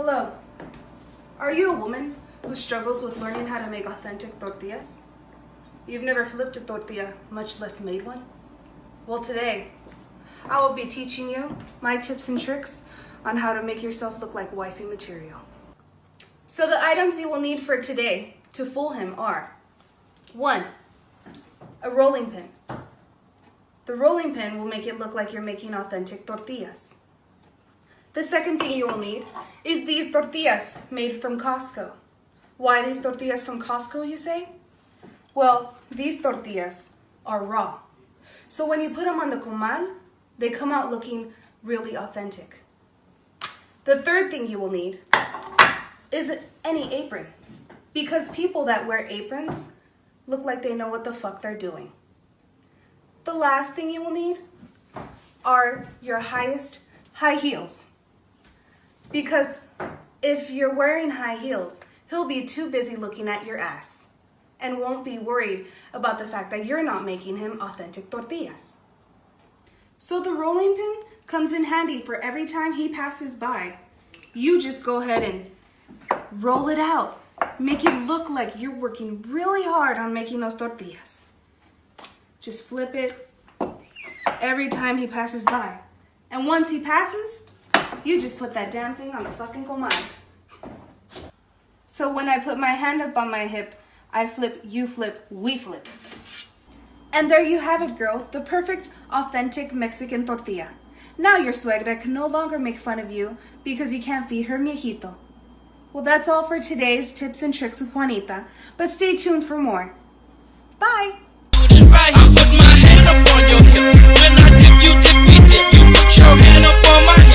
Hello. Are you a woman who struggles with learning how to make authentic tortillas? You've never flipped a tortilla, much less made one? Well, today, I will be teaching you my tips and tricks on how to make yourself look like wifey material. So the items you will need for today to fool him are 1. A rolling pin. The rolling pin will make it look like you're making authentic tortillas. The second thing you will need is these tortillas made from Costco. Why these tortillas from Costco, you say? Well, these tortillas are raw. So when you put them on the comal, they come out looking really authentic. The third thing you will need is any apron, because people that wear aprons look like they know what the fuck they're doing. The last thing you will need are your highest high heels, because if you're wearing high heels, he'll be too busy looking at your ass and won't be worried about the fact that you're not making him authentic tortillas. So the rolling pin comes in handy for every time he passes by. You just go ahead and roll it out. Make it look like you're working really hard on making those tortillas. Just flip it every time he passes by. And once he passes, you just put that damn thing on the fucking comal. So when I put my hand up on my hip, I flip, you flip, we flip. And there you have it, girls, the perfect, authentic Mexican tortilla. Now your suegra can no longer make fun of you because you can't feed her miejito. Well, that's all for today's tips and tricks with Juanita, but stay tuned for more. Bye! I put my hand up on your hip. When I dip, you dip, we dip. You put your hand up on my